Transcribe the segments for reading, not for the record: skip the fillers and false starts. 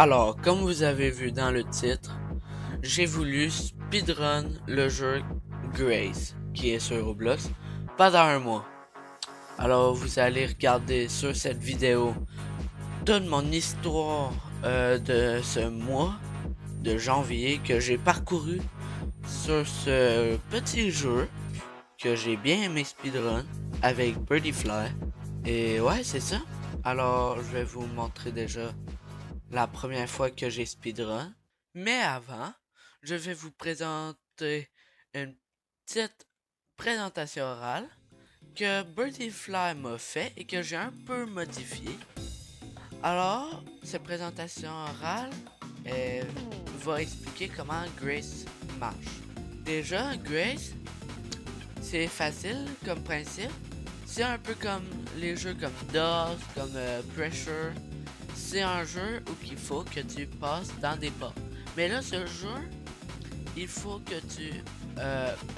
Alors, comme vous avez vu dans le titre, j'ai voulu speedrun le jeu Grace, qui est sur Roblox, pendant un mois. Alors, vous allez regarder sur cette vidéo toute mon histoire de ce mois de janvier que j'ai parcouru sur ce petit jeu que j'ai bien aimé speedrun avec Birdie Fly. Et ouais, c'est ça. Alors, je vais vous montrer déjà la première fois que j'ai speedrun. Mais avant, je vais vous présenter une petite présentation orale que Birdie Fly m'a fait et que j'ai un peu modifié. Alors, cette présentation orale va expliquer comment Grace marche. Déjà, Grace, c'est facile comme principe. C'est un peu comme les jeux comme DOS, comme Pressure. C'est un jeu où il faut que tu passes dans des portes. Mais là, ce jeu, il faut que tu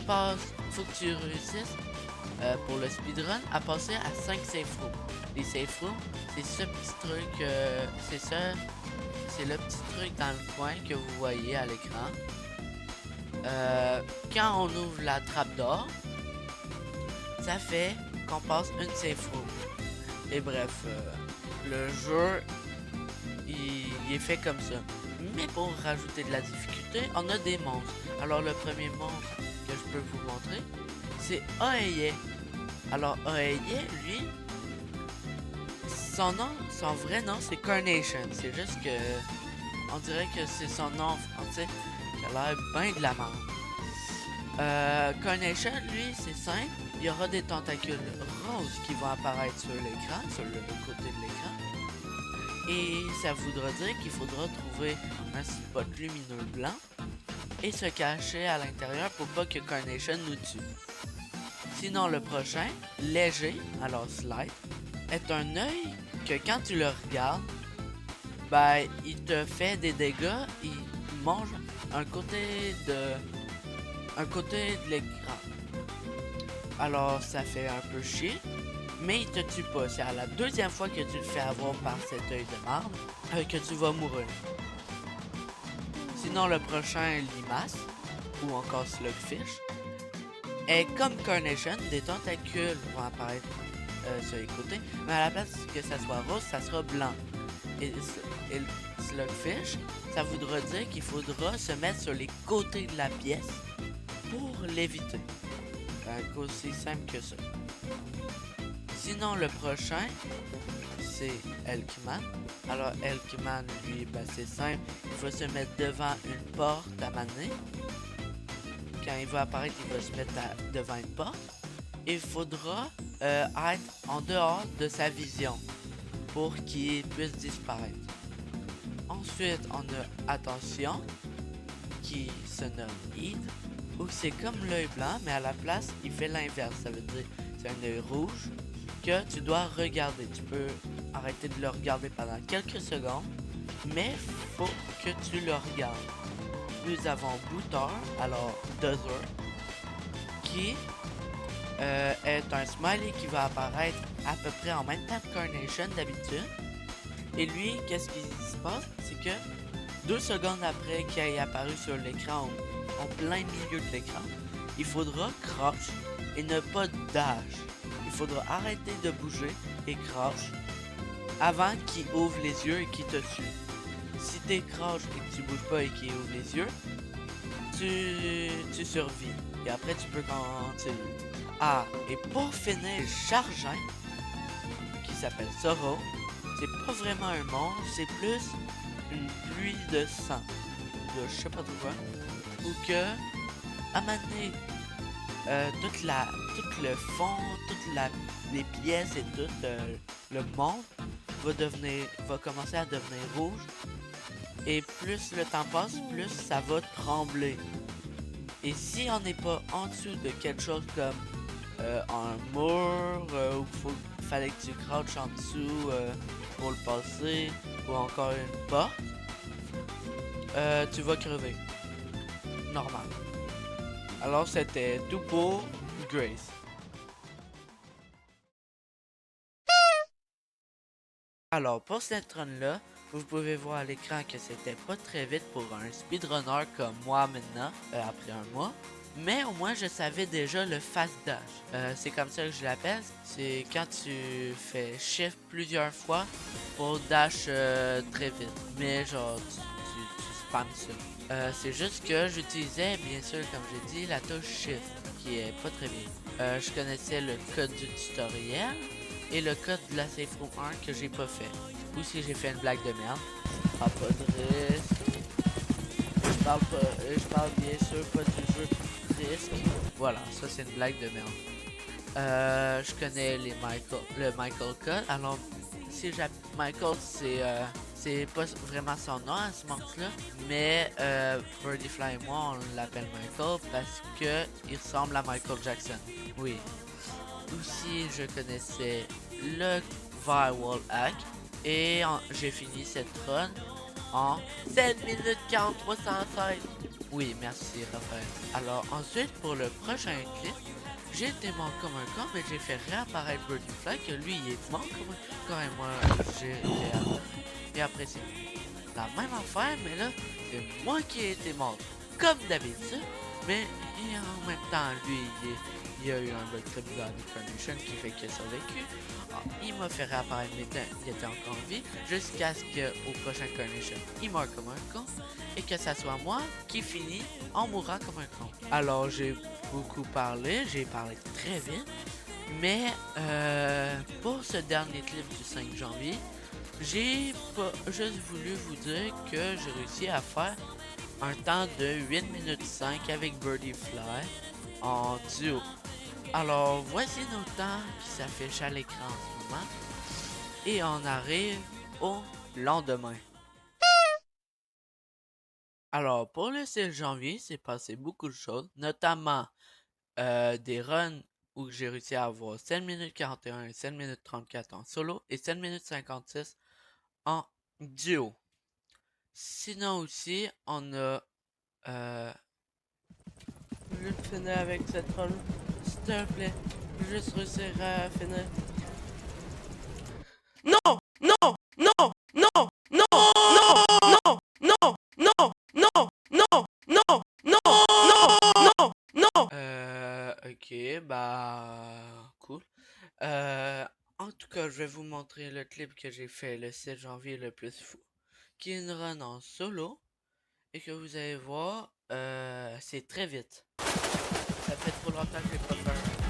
passes, faut que tu réussisses pour le speedrun à passer à 5 safe rooms. Les safe rooms, c'est ce petit truc, c'est le petit truc dans le coin que vous voyez à l'écran. Quand on ouvre la trappe d'or, ça fait qu'on passe une safe room. Et bref, le jeu, il est fait comme ça. Mais pour rajouter de la difficulté, on a des monstres. Alors le premier monstre que je peux vous montrer, c'est Oeye. Alors Oeye, lui, son nom, son vrai nom, c'est Carnation. C'est juste que on dirait que c'est son nom en français qui a l'air bien de la merde. Carnation, lui, c'est simple. Il y aura des tentacules roses qui vont apparaître sur l'écran, sur le côté de l'écran. Et ça voudra dire qu'il faudra trouver un spot lumineux blanc et se cacher à l'intérieur pour pas que Carnation nous tue. Sinon, le prochain, léger, alors slide, est un œil que quand tu le regardes, ben, il te fait des dégâts, il mange un côté de l'écran. Alors ça fait un peu chier, mais il te tue pas. C'est à la deuxième fois que tu le fais avoir par cet œil de marbre que tu vas mourir. Sinon le prochain, limace, ou encore slugfish, est comme Carnation, des tentacules vont apparaître sur les côtés, mais à la place que ça soit rose, ça sera blanc. Et le slugfish, ça voudra dire qu'il faudra se mettre sur les côtés de la pièce pour l'éviter. Aussi simple que ça. Sinon, le prochain, c'est Elkman. Alors, Elkman, lui, ben, c'est simple. Il faut se mettre devant une porte à maner. Quand il va apparaître, il va se mettre devant une porte. Il faudra être en dehors de sa vision pour qu'il puisse disparaître. Ensuite, on a Attention, qui se nomme Id, où c'est comme l'œil blanc, mais à la place, il fait l'inverse. Ça veut dire c'est un œil rouge que tu dois regarder. Tu peux arrêter de le regarder pendant quelques secondes, mais faut que tu le regardes. Nous avons Booter, alors Dozer, qui est un smiley qui va apparaître à peu près en même temps que Carnation d'habitude. Et lui, qu'est-ce qui se passe? C'est que 2 secondes après qu'il ait apparu sur l'écran, en plein milieu de l'écran, il faudra crouch et ne pas dash. Il faudra arrêter de bouger et crouch avant qu'il ouvre les yeux et qu'il te tue. Si t'es crouch et que tu bouges pas et qu'il ouvre les yeux, tu survis. Et après tu peux continuer. Ah, et pour finir, Chargin, qui s'appelle Sorrow, c'est pas vraiment un monstre, c'est plus une pluie de sang. De je sais pas trop quoi. Ou que, à un moment donné, tout le fond, les pièces et tout le monde va commencer à devenir rouge. Et plus le temps passe, plus ça va trembler. Et si on n'est pas en dessous de quelque chose comme un mur, où fallait que tu crouches en dessous pour le passer, ou encore une porte, tu vas crever. Normal. Alors c'était tout pour Grace. Alors pour cette run là, Vous pouvez voir à l'écran que c'était pas très vite pour un speedrunner comme moi maintenant, après un mois. Mais au moins je savais déjà le fast dash. C'est comme ça que je l'appelle. C'est quand tu fais shift plusieurs fois pour dash très vite. Mais genre tu spams ça. C'est juste que j'utilisais bien sûr comme j'ai dit la touche shift qui est pas très bien. Je connaissais le code du tutoriel et le code de la safe room 1 que j'ai pas fait. Aussi j'ai fait une blague de merde. Ah, pas de risque. Je parle bien sûr pas du jeu risque. Voilà, ça c'est une blague de merde. Je connais le Michael Code. Alors, si j'appelle Michael, c'est pas vraiment son nom à ce moment-là, mais Birdie et moi on l'appelle Michael parce que il ressemble à Michael Jackson. Oui. Aussi, je connaissais le Firewall Hack et j'ai fini cette run en 7 minutes 43 116. Oui, merci Raphaël. Alors ensuite, pour le prochain clip, j'ai été mort comme un con, mais j'ai fait réapparaître Birdie que lui il est mort comme un con et moi j'ai réapparu. Et après c'est la même affaire, mais là, c'est moi qui ai été mort comme d'habitude, mais en même temps, lui, il a eu un bug très bizarre de Carnation qui fait qu'il a survécu. Il m'a fait réapparaître, mais il était encore en vie, jusqu'à ce qu'au prochain Carnation, il meurt comme un con, et que ça soit moi qui finit en mourant comme un con. Alors, j'ai beaucoup parlé, j'ai parlé très vite, mais pour ce dernier clip du 5 janvier, j'ai pas juste voulu vous dire que j'ai réussi à faire un temps de 8 minutes 5 avec Birdie Fly en duo. Alors voici nos temps qui s'affichent à l'écran en ce moment. Et on arrive au lendemain. Alors pour le 6 janvier, c'est passé beaucoup de choses, notamment des runs où j'ai réussi à avoir 7 minutes 41 et 7 minutes 34 en solo et 7 minutes 56 en duo. Sinon aussi, on a... Je vais finir avec cette run. S'il te plaît. Je vais juste réussir à finir. Non! Non! Non! Non! Non! Non! Non! Non! Non! Non! Non! Non! Non! Non! Non! Ok, bah... Cool. En tout cas, je vais vous montrer le clip que j'ai fait le 7 janvier le plus fou. Qui est une run en solo. Et que vous allez voir, c'est très vite. Ça fait trop longtemps que j'ai pas fait un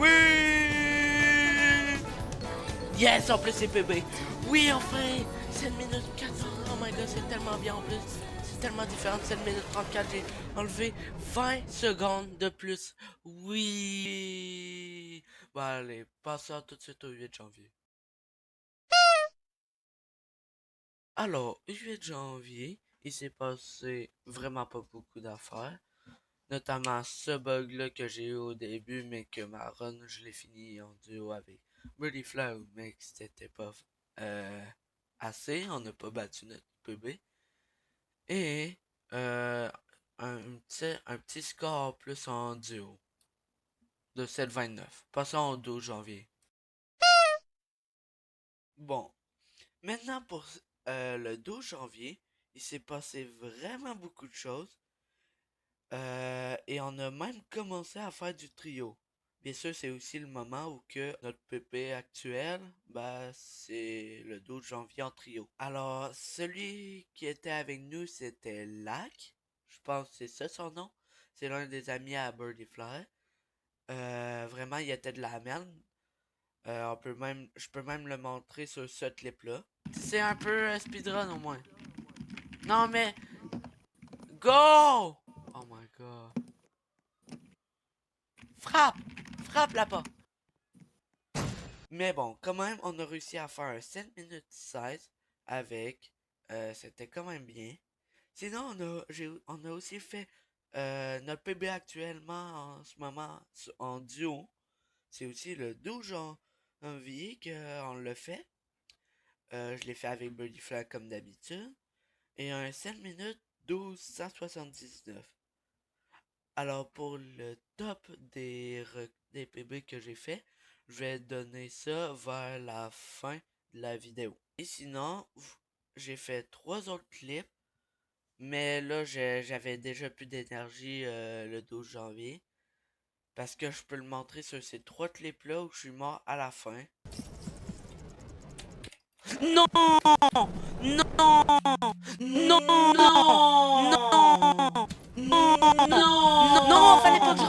Oui! Yes, en plus c'est PB. Oui, enfin! 7 minutes 14. Oh my god, c'est tellement bien en plus. C'est tellement différent de 7 minutes 34. J'ai enlevé 20 secondes de plus. Oui! Bon, allez, passons tout de suite au 8 janvier. Alors, 8 janvier, il s'est passé vraiment pas beaucoup d'affaires. Notamment ce bug-là que j'ai eu au début, mais que ma run, je l'ai fini en duo avec Birdie Fly, mais que c'était pas euh, assez. On n'a pas battu notre PB. Et euh, un petit score plus en duo de 7,29. Passons au 12 janvier. Bon, maintenant pour le 12 janvier, il s'est passé vraiment beaucoup de choses. Et on a même commencé à faire du trio. Bien sûr, c'est aussi le moment où que notre PP actuel, bah, c'est le 12 janvier en trio. Alors, celui qui était avec nous, c'était Lac. Je pense que c'est ça son nom. C'est l'un des amis à Birdie Fly. Vraiment, il était de la merde. Je peux même le montrer sur ce clip-là. C'est un peu speedrun au moins. Non mais, go! Oh my god. Frappe! Frappe là-bas! Mais bon, quand même, on a réussi à faire un 7 minutes 16 avec. C'était quand même bien. Sinon, on a aussi fait notre PB actuellement en ce moment en duo. C'est aussi le 12 janvier qu'on le fait. Je l'ai fait avec Birdie Flag comme d'habitude. Et un 7 minutes 12,179. Alors pour le top des PB que j'ai fait, je vais donner ça vers la fin de la vidéo. Et sinon, j'ai fait 3 autres clips, mais là j'avais déjà plus d'énergie le 12 janvier. Parce que je peux le montrer sur ces 3 clips-là où je suis mort à la fin. Non! Non! Non! Non! Non! Non! Fallait pas que...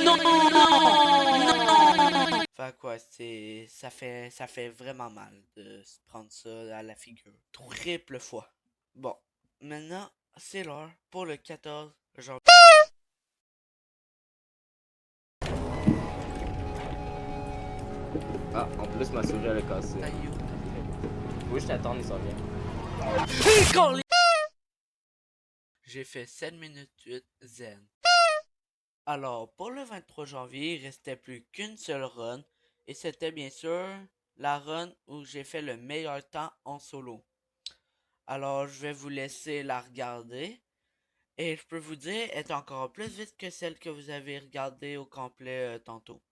Non! Non! Fait quoi, ça fait vraiment mal de se prendre ça à la figure. Triple fois. Bon, maintenant, c'est l'heure pour le 14 janvier. Ah, en plus, ma souris elle est cassée. Oui, je t'attends, il s'en vient. J'ai fait 7 minutes 8 zen. Alors, pour le 23 janvier, il restait plus qu'une seule run. Et c'était bien sûr la run où j'ai fait le meilleur temps en solo. Alors, je vais vous laisser la regarder. Et je peux vous dire, elle est encore plus vite que celle que vous avez regardée au complet tantôt.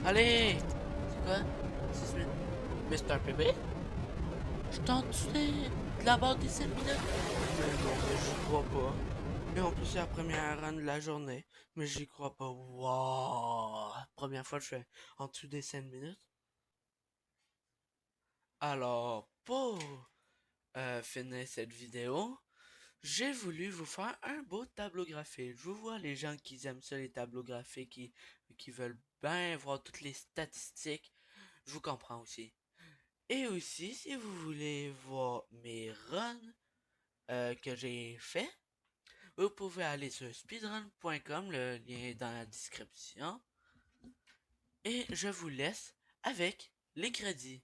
Allez! C'est quoi? 6 minutes. Mais c'est un bébé? Je t'en tué de la barre des 7 minutes. Mais non, mais j'y crois pas. Et en plus, c'est la première run de la journée. Mais j'y crois pas. Wow! Première fois que je fais en dessous des 5 minutes. Alors, pour finir cette vidéo, j'ai voulu vous faire un beau tableau graphique. Je vous vois les gens qui aiment ça, les tableaux graphiques, qui veulent bien voir toutes les statistiques. Je vous comprends aussi. Et aussi, si vous voulez voir mes runs que j'ai fait, vous pouvez aller sur speedrun.com, le lien est dans la description. Et je vous laisse avec les crédits.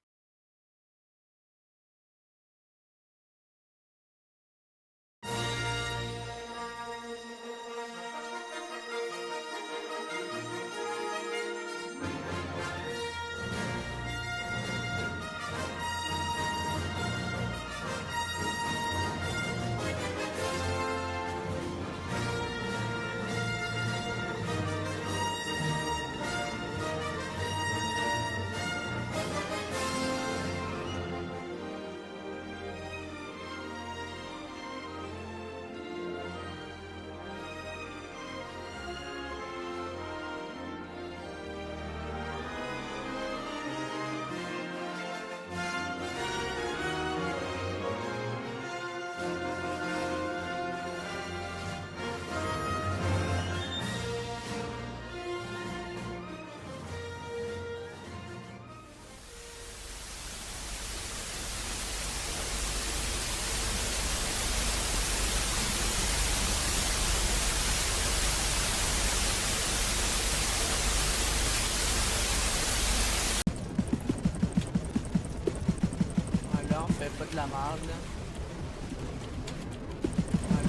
Là, on fait pas de la merde, là.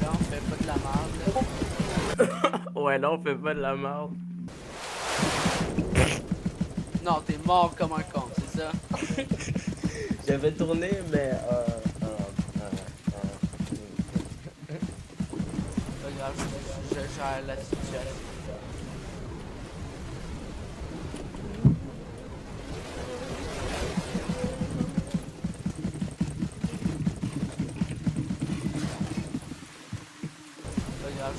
Là, on fait pas de la merde, là. Ouais, là, on fait pas de la merde. Non, t'es mort comme un con, c'est ça? J'avais tourné, mais Pas grave, je gère la situation. Pas grave,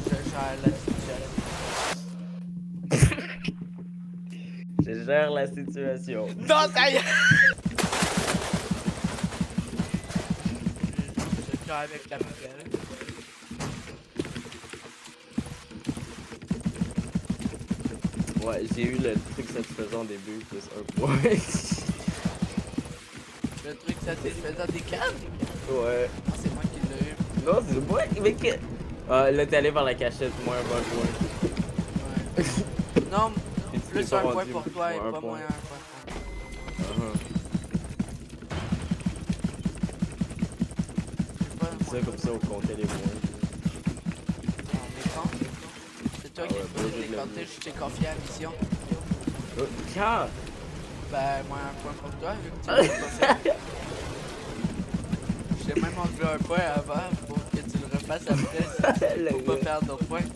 je gère la situation. je gère la situation. Non, ça y est! Je gère avec la poubelle. Ouais, j'ai eu le truc satisfaisant au début, plus un point. Le truc satisfaisant des cannes? Ouais. Ah, c'est moi qui l'ai eu. Non, c'est moi, mais que. Ah, là, t'es allé vers la cachette, moins un bon point. Ouais. Non, Puis tu t'es plus pas un point rendu, pour toi et moins un pas point. moins un point. J'ai pas C'est ça, comme ça, on comptait les points. Non, mais quand? C'est toi Ah qui ouais, es bon, supposé je l'ai décompter, vu. je t'ai confié la mission. Quand? Ben, moi un point pour toi, vu que tu l'as pas fait. Je t'ai même enlevé un point avant pour que tu le refasses après, pour pas perdre nos points.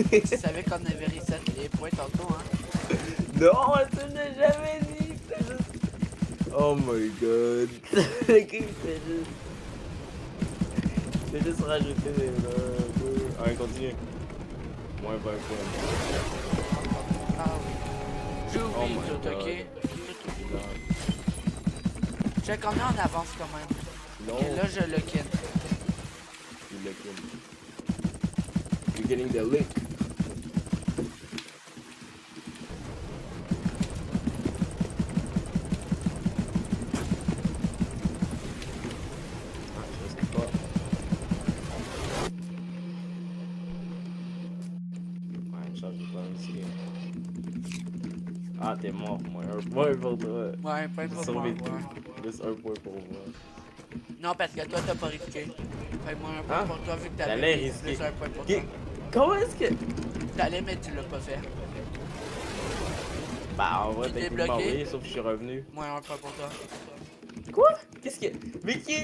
Tu savais qu'on avait reset les points tantôt, hein? Non, tu l'as jamais dit. C'est juste. Oh my god. C'est juste rajouter des. Allez, continue. Moins 20 points. Ah oui. J'ai Oh oublié my tout, God. ok? Non. Check, on est en avance quand même. Non. Ok, là je le kin. You look in. You're getting the link. Ah, je sais pas. Ouais, une chance de pas ici. Ah, t'es mort, moi. Un point pour toi. Ouais, un point J'ai pour moi, survécu. ouais. Juste un point pour moi. Non, parce que toi t'as pas risqué. Fait que moi un point Hein? pour toi vu que J'allais t'avais mis risquer. plus un point pour toi. Comment est-ce que. T'allais mais tu l'as pas fait. Bah, en vrai, Tu t'es techniquement, bloqué? oui, sauf que je suis revenu. Moi un point pour toi. Quoi? Qu'est-ce que. Mais qui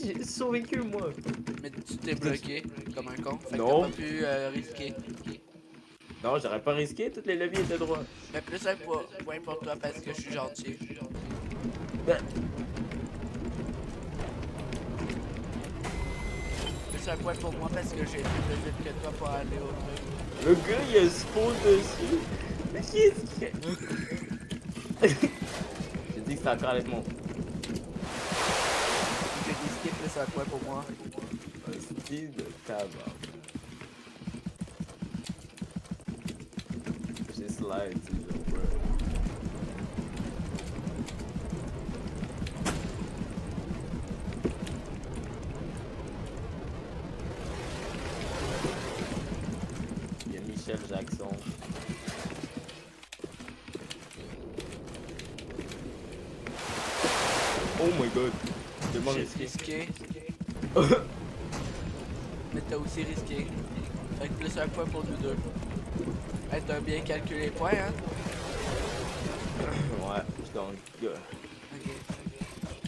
j'ai survécu, moi? Mais tu t'es bloqué comme un con. Fait que Non. t'as pas pu risquer. Non, j'aurais pas risqué, tous les leviers étaient droits. Mais plus un point pour toi parce que je suis gentil. Ben, Plus un point pour moi parce que j'ai été plus vite que toi pour aller au truc. le gars, il a un spawn dessus. Mais qui est-ce qui fait? J'ai dit que c'était encore avec mon... J'ai risqué plus un point pour moi. Un style de tabac. J'ai slide, tu sais, bro. Il y a Michel Jackson. Oh my god. C'est tellement J'ai risqué. risqué. Mais t'as aussi risqué. Fait que plus un point pour nous deux. Hey, t'as bien calculé les points, hein? Ouais, je gagne. Yeah. Ok.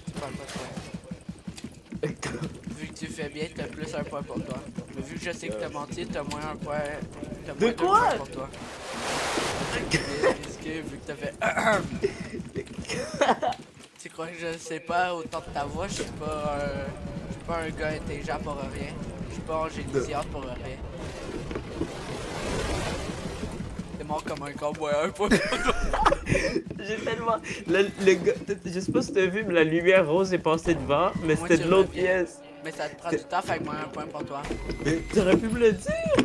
Tu parles pas de toi. Vu que tu fais bien, t'as plus un point pour toi. Mais vu que je sais que t'as menti, t'as moins un point. T'as moins De quoi? points pour toi. J'ai risqué vu que t'as fait. Tu crois que je sais pas autant de ta voix? Je suis pas un gars intelligent pour rien. Je suis pas un génie science pour rien. T'es mort comme un cowboy, un point. J'ai tellement. Le gars. Je sais pas si t'as vu, mais la lumière rose est passée devant, mais Moi, c'était tu de l'autre reviens. pièce. Mais ça te prend du temps, fait que moi un point pour toi. Mais t'aurais pu me le dire!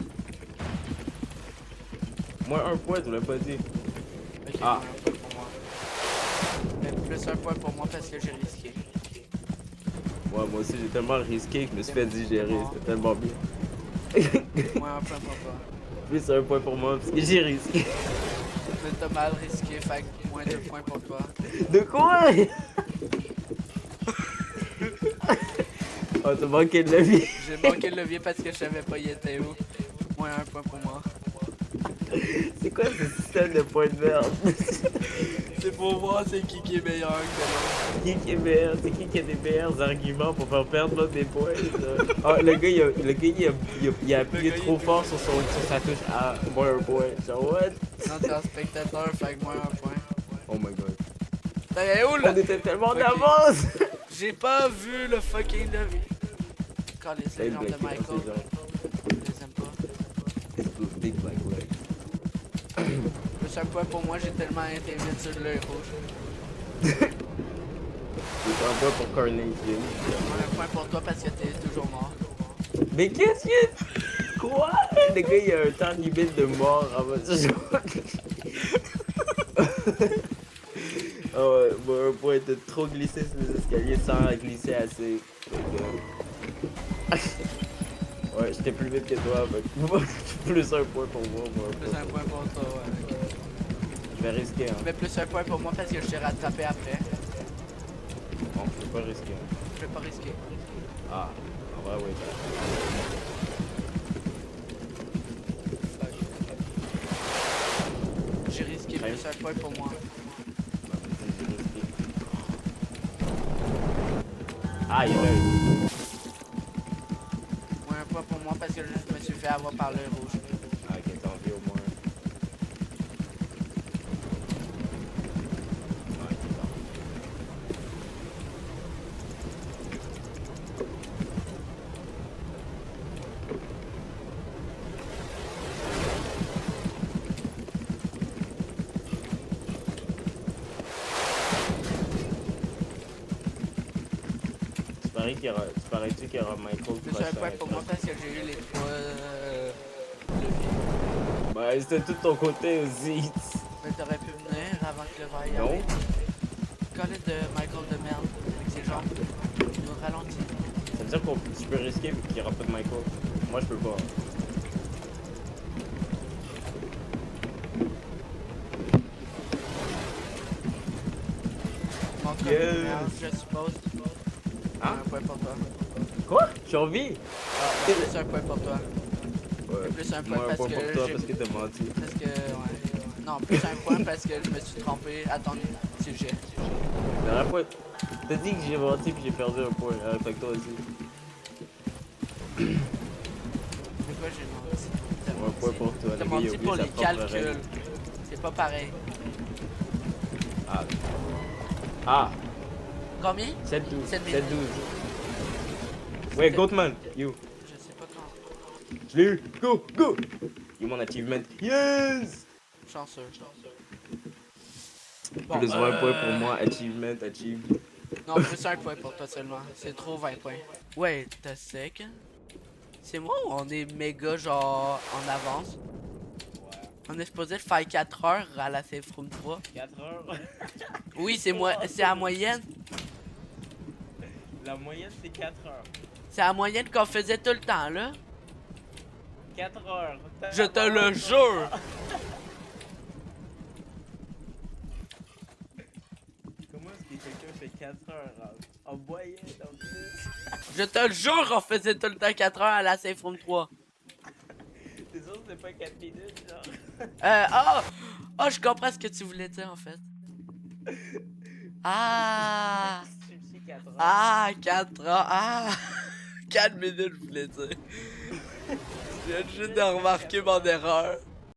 Moi, un point, tu l'as pas dit. Ok, Ah. moins un point pour moi. Mais plus un point pour moi parce que j'ai risqué. Ouais, moi aussi, j'ai tellement risqué que je me suis fait digérer. C'était tellement bien. Moins un point pour toi. Plus un point pour moi, parce que j'ai risqué. Mais t'as mal risqué, fait que moins 2 points pour toi. De quoi? Oh, t'as manqué de la vie. J'ai manqué le levier parce que je savais pas il était où. Moins un point pour moi. C'est quoi ce système de points de merde? C'est pour voir c'est qui est meilleur que l'autre. Qui est meilleur? C'est qui a des meilleurs arguments pour faire perdre l'autre des points? Oh, le gars, il a appuyé gars, il trop est fort sur sa touche à moins un point. Genre, what? Non, t'es un spectateur, fait que moins un point. Oh my god. T'es où là? On était tellement Ok. d'avance! J'ai pas vu le fucking levier. Quand les Hey, jambes de Black, Michael, c'est genre, je les aime pas. it's blue, big black leg. Plus un point pour moi, j'ai tellement été vite sur l'œil rouge. C'est un point pour Carnage. Moins un point pour toi parce que t'es toujours mort. Mais qu'est-ce que... Quoi? Le gars, il a un temps limite de mort avant ce jour. Oh, ouais, moi, un point de trop glisser sur les escaliers sans glisser assez. Ouais, j'étais plus vite que toi, mais plus un point pour moi. Plus un point pour toi, ouais. Je vais risquer, hein. Mais plus un point pour moi parce que je t'ai rattrapé après. Bon, je vais pas risquer. Hein. Je vais pas risquer. Ah, en vrai, oui. J'ai risqué plus un point pour moi. Ah, il y a l'œil. Moins un point pour moi parce que je me suis fait avoir par l'œil rouge. Ah, ok, t'en vis au moins. Ah, ok, t'en parais-tu qu'il y aura Michael Plus un point pour moi parce que j'ai eu les 3 leviers. Bah, c'était tout ton côté aussi. Mais t'aurais pu venir avant que le vaille Non. arrive. Coller de Michael de merde avec ses jambes. Il nous ralentit. Ça veut dire que tu peux risquer vu qu'il n'y aura pas de Michael. Moi, je peux pas. Mon code Yeah. de merde, je suppose. Hein? Un point pour toi. Quoi? J'ai envie? Ah, ben, plus un point pour toi. Ouais. Plus un point Moi, un parce point que pour toi j'ai- parce que t'as menti. Parce que, ouais. Non, plus un point parce que je me suis trompé à ton sujet. La dernière fois, t'as dit que j'ai menti puis j'ai perdu un point. Fait que toi aussi. C'est quoi j'ai menti? T'as Un point pour toi. T'as Le gars, il a menti oublié pour sa les propre règle. calculs. C'est pas pareil. Ah. Ah. Combien? 7-12. 7 minutes. 7-12. Ouais, Goatman. You. Je sais pas quand. Je l'ai eu. Go, go. You mon achievement. Yes. Chanceux. Bon, Plus 20 points pour moi. Achievement, achieved. Non, plus 1 point pour toi seulement. C'est trop 20 points. Ouais, t'as sec. C'est moi ou on est méga genre en avance? On est supposé faire 4 heures à la Safe Room 3. 4 heures. Oui, c'est moi, c'est à moyenne. La moyenne, c'est 4 heures. C'est à moyenne qu'on faisait tout le temps, là. 4 heures. Je te le jure! Comment est-ce que quelqu'un fait 4 heures en moyenne en plus? Je te le jure, on faisait tout le temps 4 heures à la Safe Room 3. T'es sûr que c'est pas 4 minutes, genre? Oh, je comprends ce que tu voulais dire, en fait. Ah! Tu me dis 4 heures. Ah, 4 heures. Ah! 4 minutes, je voulais dire. Je viens juste de remarquer mon erreur.